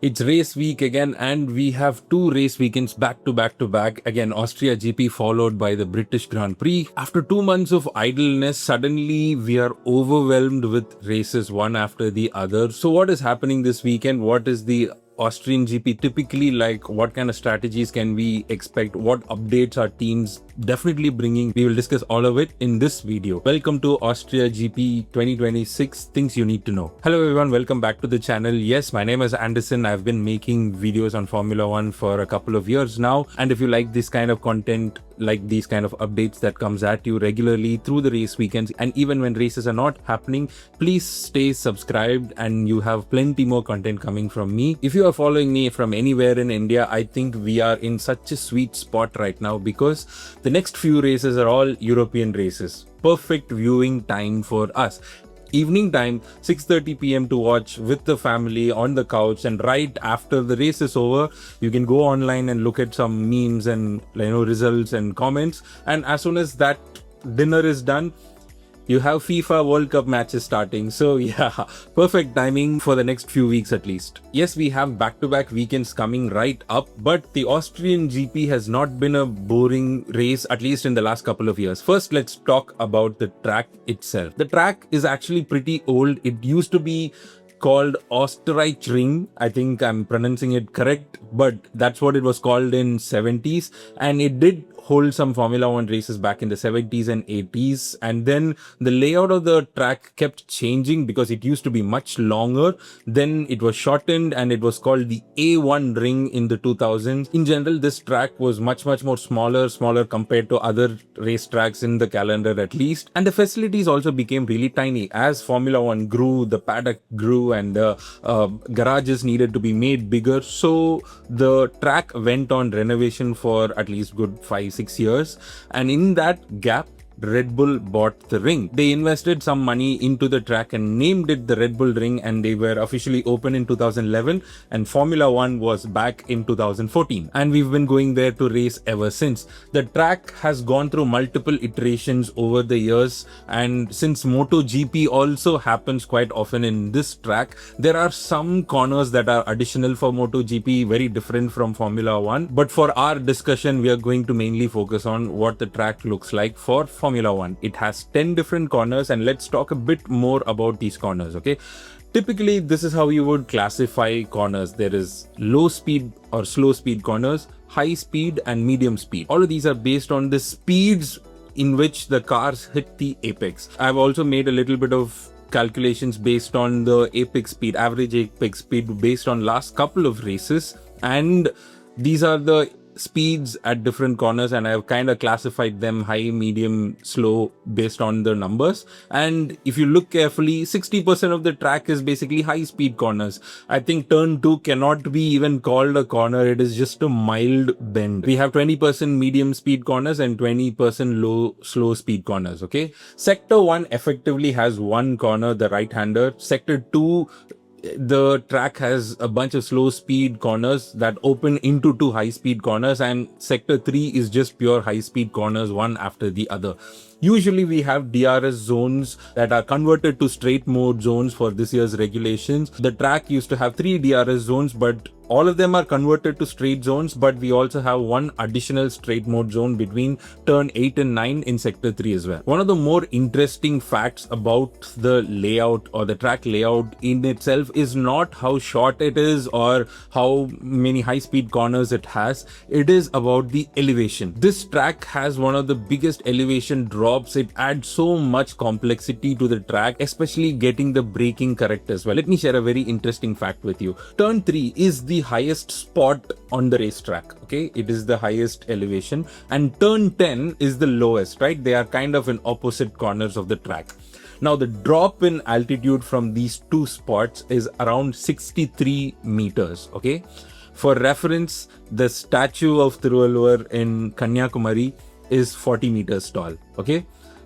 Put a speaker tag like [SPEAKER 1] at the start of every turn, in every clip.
[SPEAKER 1] It's race week again, and we have two race weekends back to back to back. Again, Austria GP followed by the British Grand Prix. After 2 months of idleness, suddenly we are overwhelmed with races one after the other. So, what is happening this weekend? What is the Austrian GP typically like? What kind of strategies can we expect? What updates are teams definitely bringing? We will discuss all of it in this video. Welcome to Austria GP 2026 Things You Need to Know. Hello everyone, welcome back to the channel. Yes, my name is Anderson. I've been making videos on Formula One for a couple of years now, and if you like this kind of content, like these kind of updates that comes at you regularly through the race weekends and even when races are not happening, please stay subscribed and you have plenty more content coming from me. If you are following me from anywhere in India, I think we are in such a sweet spot right now because the next few races are all European races. Perfect viewing time for us. Evening time, 6:30 p.m. to watch with the family on the couch, and right after the race is over, you can go online and look at some memes and results and comments. And as soon as that dinner is done, you have FIFA World Cup matches starting. So yeah, perfect timing for the next few weeks at least. Yes, we have back-to-back weekends coming right up, but the Austrian GP has not been a boring race, at least in the last couple of years. First, let's talk about the track itself. The track is actually pretty old. It used to be called Österreichring. I think I'm pronouncing it correct, but that's what it was called in 70s, and it did hold some Formula One races back in the 70s and 80s. And then the layout of the track kept changing because it used to be much longer. Then it was shortened and it was called the A1 ring in the 2000s. In general, this track was much more smaller compared to other race tracks in the calendar at least. And the facilities also became really tiny. As Formula One grew, the paddock grew and the garages needed to be made bigger. So the track went on renovation for at least good 5-6 years, and in that gap Red Bull bought the ring. They invested some money into the track and named it the Red Bull Ring, and they were officially open in 2011, and Formula One was back in 2014, and we've been going there to race ever since. The track has gone through multiple iterations over the years, and since MotoGP also happens quite often in this track, there are some corners that are additional for MotoGP, very different from Formula One. But for our discussion, we are going to mainly focus on what the track looks like for Formula One. It has 10 different corners, and let's talk a bit more about these corners, okay? Typically, this is how you would classify corners. There is low speed or slow speed corners, high speed and medium speed. All of these are based on the speeds in which the cars hit the apex. I've also made a little bit of calculations based on the apex speed, average apex speed based on last couple of races, and these are the speeds at different corners, and I've kind of classified them high, medium, slow based on the numbers. And if you look carefully, 60% of the track is basically high speed corners. I think turn 2 cannot be even called a corner. It is just a mild bend. We have 20% medium speed corners and 20% slow speed corners, okay? Sector 1 effectively has one corner, the right hander. Sector 2, the track has a bunch of slow speed corners that open into two high speed corners, and sector 3 is just pure high speed corners, one after the other. Usually we have DRS zones that are converted to straight mode zones for this year's regulations. The track used to have 3 DRS zones, but all of them are converted to straight zones, but we also have one additional straight mode zone between turn 8 and 9 in sector 3 as well. One of the more interesting facts about the layout or the track layout in itself is not how short it is or how many high speed corners it has. It is about the elevation. This track has one of the biggest elevation drops. It adds so much complexity to the track, especially getting the braking correct as well. Let me share a very interesting fact with you. Turn 3 is the highest spot on the racetrack, okay? It is the highest elevation, and turn 10 is the lowest, right? They are kind of in opposite corners of the track. Now, the drop in altitude from these two spots is around 63 meters, okay? For reference, the statue of Tiruvallur in Kanyakumari is 40 meters tall, okay?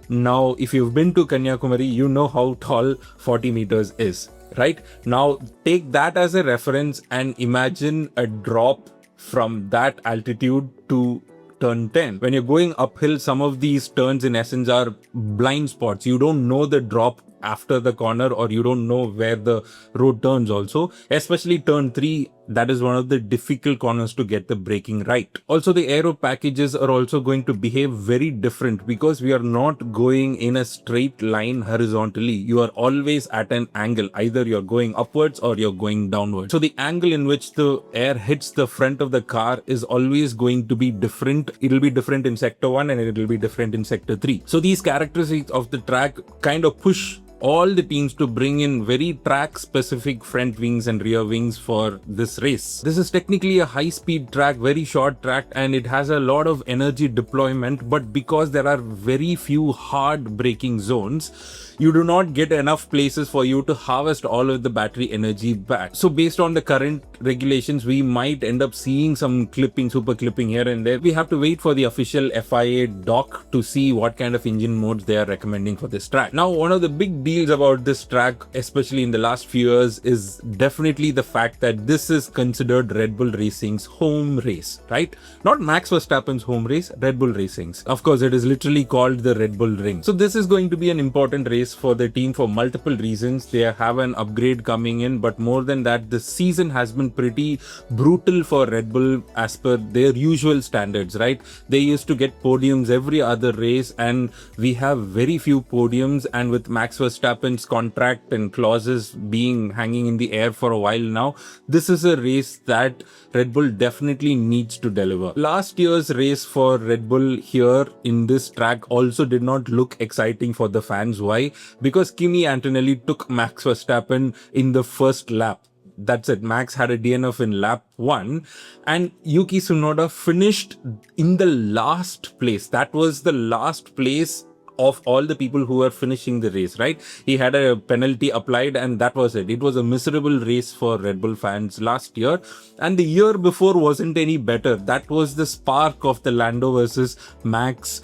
[SPEAKER 1] Now, if you've been to Kanyakumari, you know how tall 40 meters is, right? Now, take that as a reference and imagine a drop from that altitude to turn 10. When you're going uphill, some of these turns in essence are blind spots. You don't know the drop after the corner, or you don't know where the road turns also. Especially turn 3 that is one of the difficult corners to get the braking right. Also, the aero packages are also going to behave very different because we are not going in a straight line horizontally. You are always at an angle. Either you're going upwards or you're going downwards. So the angle in which the air hits the front of the car is always going to be different. It'll be different in sector 1 and it'll be different in sector 3. So these characteristics of the track kind of push all the teams to bring in very track specific front wings and rear wings for this race. This is technically a high speed track, very short track, and it has a lot of energy deployment, but because there are very few hard braking zones, you do not get enough places for you to harvest all of the battery energy back. So based on the current regulations, we might end up seeing some clipping, super clipping here and there. We have to wait for the official FIA doc to see what kind of engine modes they are recommending for this track. Now, one of the big deals about this track, especially in the last few years, is definitely the fact that this is considered Red Bull Racing's home race, right? Not Max Verstappen's home race, Red Bull Racing's. Of course, it is literally called the Red Bull Ring. So this is going to be an important race for the team for multiple reasons. They have an upgrade coming in, but more than that, the season has been pretty brutal for Red Bull as per their usual standards, right? They used to get podiums every other race, and we have very few podiums, and with Max Verstappen's contract and clauses being hanging in the air for a while now, this is a race that Red Bull definitely needs to deliver. Last year's race for Red Bull here in this track also did not look exciting for the fans. Why? Because Kimi Antonelli took Max Verstappen in the first lap. That's it. Max had a DNF in lap 1 and Yuki Tsunoda finished in the last place. That was the last place of all the people who were finishing the race, right? He had a penalty applied and that was it. It was a miserable race for Red Bull fans last year, and the year before wasn't any better. That was the spark of the Lando versus Max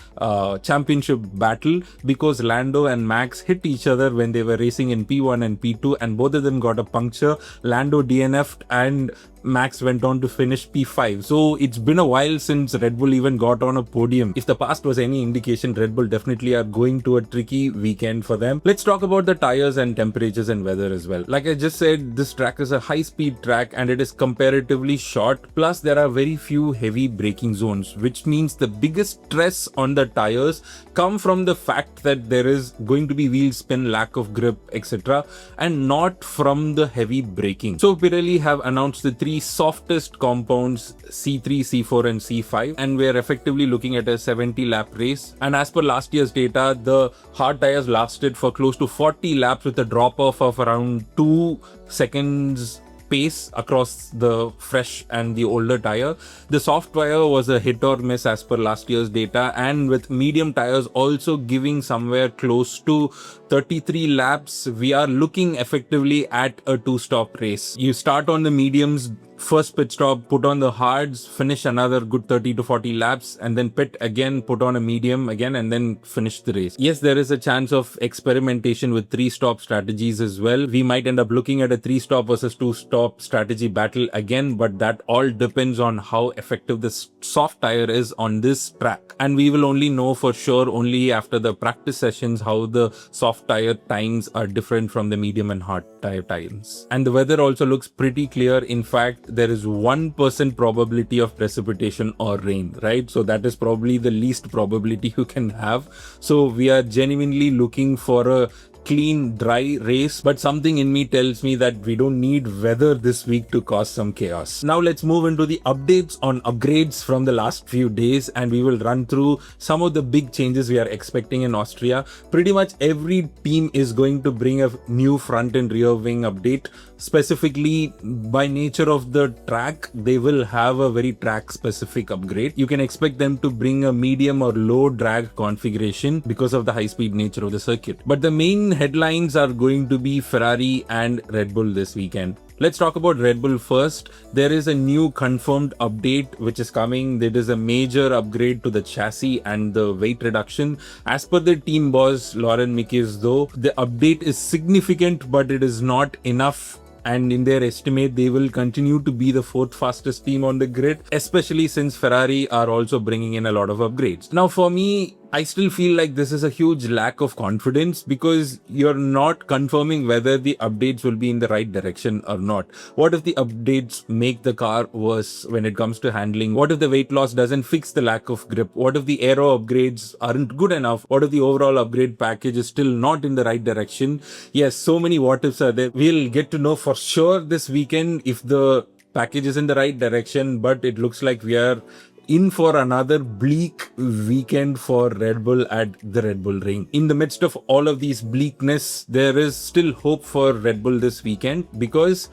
[SPEAKER 1] championship battle, because Lando and Max hit each other when they were racing in P1 and P2, and both of them got a puncture. Lando DNF'd and Max went on to finish P5. So it's been a while since Red Bull even got on a podium. If the past was any indication, Red Bull definitely are going to a tricky weekend for them. Let's talk about the tires and temperatures and weather as well. Like I just said, this track is a high-speed track and it is comparatively short. Plus, there are very few heavy braking zones, which means the biggest stress on the tires come from the fact that there is going to be wheel spin, lack of grip, etc., and not from the heavy braking. So Pirelli have announced the three softest compounds, C3, C4 and C5, and we're effectively looking at a 70 lap race. And as per last year's data, the hard tires lasted for close to 40 laps with a drop off of around 2 seconds pace across the fresh and the older tire. The soft tire was a hit or miss as per last year's data, and with medium tires also giving somewhere close to 33 laps, we are looking effectively at a 2-stop race. You start on the mediums, first pit stop, put on the hards, finish another good 30 to 40 laps, and then pit again, put on a medium again, and then finish the race. Yes, there is a chance of experimentation with 3-stop strategies as well. We might end up looking at a 3-stop versus 2-stop strategy battle again, but that all depends on how effective the soft tire is on this track. And we will only know for sure only after the practice sessions how the soft tire times are different from the medium and hard tire times. And the weather also looks pretty clear. In fact, there is 1% probability of precipitation or rain, right? So that is probably the least probability you can have. So we are genuinely looking for a clean, dry race, but something in me tells me that we don't need weather this week to cause some chaos. Now let's move into the updates on upgrades from the last few days, and we will run through some of the big changes we are expecting in Austria. Pretty much every team is going to bring a new front and rear wing update. Specifically, by nature of the track, they will have a very track specific upgrade. You can expect them to bring a medium or low drag configuration because of the high speed nature of the circuit. But the main headlines are going to be Ferrari and Red Bull this weekend. Let's talk about Red Bull first. There is a new confirmed update which is coming. There is a major upgrade to the chassis and the weight reduction. As per the team boss Laurent Mekies though, the update is significant, but it is not enough. And in their estimate, they will continue to be the 4th fastest team on the grid, especially since Ferrari are also bringing in a lot of upgrades. Now, for me, I still feel like this is a huge lack of confidence because you're not confirming whether the updates will be in the right direction or not. What if the updates make the car worse when it comes to handling? What if the weight loss doesn't fix the lack of grip? What if the aero upgrades aren't good enough? What if the overall upgrade package is still not in the right direction? Yes, so many what ifs are there. We'll get to know for sure this weekend if the package is in the right direction, but it looks like we are in for another bleak weekend for Red Bull at the Red Bull Ring. In the midst of all of these bleakness, there is still hope for Red Bull this weekend because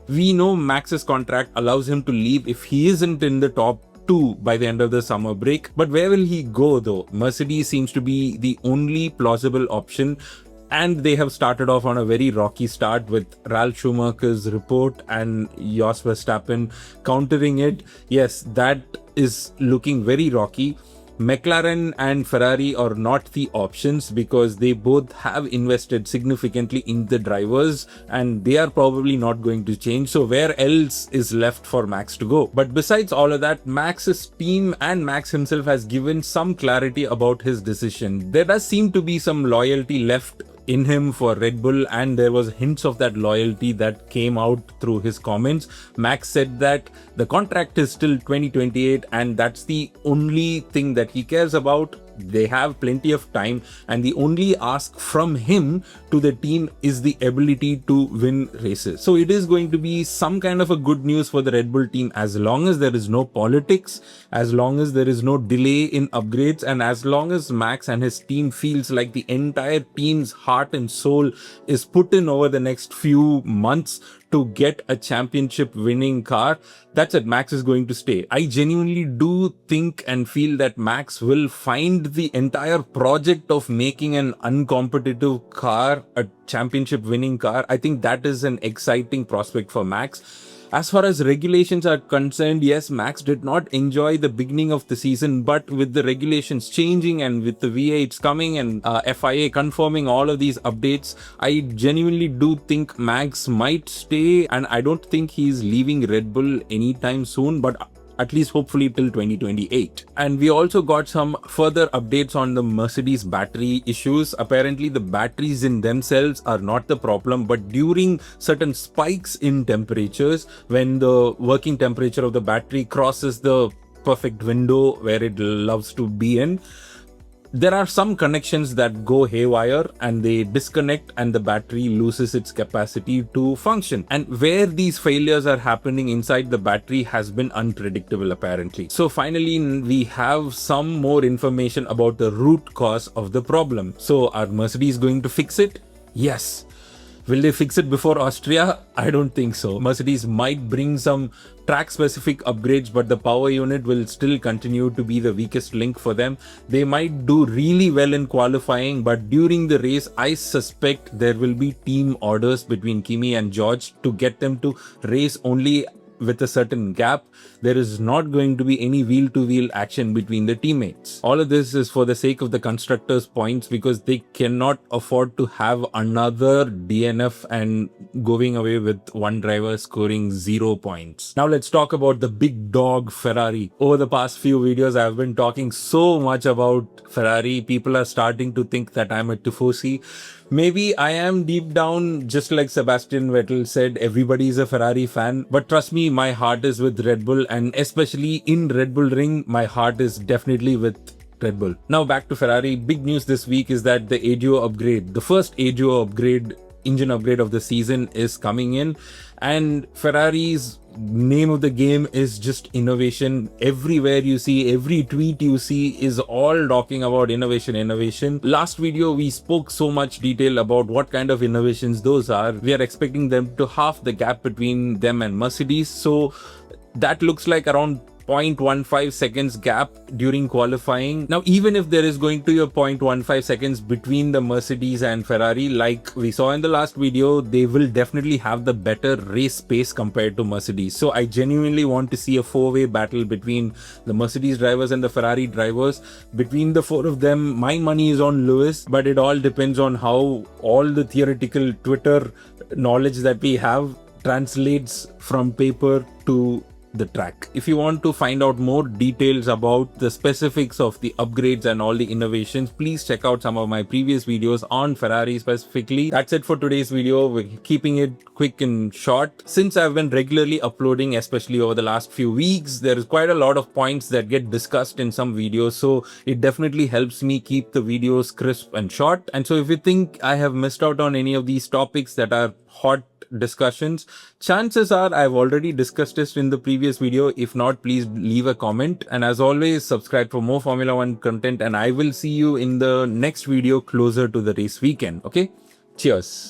[SPEAKER 1] we know Max's contract allows him to leave if he isn't in the top 2 by the end of the summer break. But where will he go though? Mercedes seems to be the only plausible option. And they have started off on a very rocky start with Ralf Schumacher's report and Jos Verstappen countering it. Yes, that is looking very rocky. McLaren and Ferrari are not the options because they both have invested significantly in the drivers and they are probably not going to change. So where else is left for Max to go? But besides all of that, Max's team and Max himself has given some clarity about his decision. There does seem to be some loyalty left in him for Red Bull, and there was hints of that loyalty that came out through his comments. Max said that the contract is still 2028 and that's the only thing that he cares about. They have plenty of time and the only ask from him to the team is the ability to win races. So it is going to be some kind of a good news for the Red Bull team as long as there is no politics, as long as there is no delay in upgrades, and as long as Max and his team feels like the entire team's heart and soul is put in over the next few months to get a championship winning car. That's it, Max is going to stay. I genuinely do think and feel that Max will find the entire project of making an uncompetitive car a championship winning car. I think that is an exciting prospect for Max. As far as regulations are concerned, yes, Max did not enjoy the beginning of the season, but with the regulations changing and with the V8s coming and FIA confirming all of these updates, I genuinely do think Max might stay, and I don't think he's leaving Red Bull anytime soon, but at least hopefully till 2028. And we also got some further updates on the Mercedes battery issues. Apparently the batteries in themselves are not the problem, but during certain spikes in temperatures, when the working temperature of the battery crosses the perfect window where it loves to be in, there are some connections that go haywire and they disconnect and the battery loses its capacity to function. And where these failures are happening inside the battery has been unpredictable apparently. So finally, we have some more information about the root cause of the problem. So are Mercedes going to fix it? Yes. Will they fix it before Austria? I don't think so. Mercedes might bring some track-specific upgrades, but the power unit will still continue to be the weakest link for them. They might do really well in qualifying, but during the race, I suspect there will be team orders between Kimi and George to get them to race only with a certain gap. There is not going to be any wheel-to-wheel action between the teammates. All of this is for the sake of the constructors' points because they cannot afford to have another DNF and going away with one driver scoring 0 points. Now let's talk about the big dog Ferrari. Over the past few videos, I've been talking so much about Ferrari. People are starting to think that I'm a tifosi. Maybe I am deep down, just like Sebastian Vettel said, everybody is a Ferrari fan. But trust me, my heart is with Red Bull, and especially in Red Bull Ring, my heart is definitely with Red Bull. Now back to Ferrari. Big news this week is that the ADUO upgrade, the first ADUO upgrade, engine upgrade of the season is coming in, and Ferrari's name of the game is just innovation. Everywhere you see, every tweet you see is all talking about innovation. Last video we spoke so much detail about what kind of innovations those are. We are expecting them to halve the gap between them and Mercedes, so that looks like around 0.15 seconds gap during qualifying. Now, even if there is going to be a 0.15 seconds between the Mercedes and Ferrari, like we saw in the last video, they will definitely have the better race pace compared to Mercedes. So I genuinely want to see a four-way battle between the Mercedes drivers and the Ferrari drivers. Between the four of them, my money is on Lewis, but it all depends on how all the theoretical Twitter knowledge that we have translates from paper to the track. If you want to find out more details about the specifics of the upgrades and all the innovations, please check out some of my previous videos on Ferrari specifically. That's it for today's video. We're keeping it quick and short. Since I've been regularly uploading, especially over the last few weeks, there is quite a lot of points that get discussed in some videos, so it definitely helps me keep the videos crisp and short. And so if you think I have missed out on any of these topics that are hot discussions, chances are I've already discussed this in the previous video. If not, please leave a comment, and as always, subscribe for more Formula 1 content, and I will see you in the next video closer to the race weekend. Okay, cheers.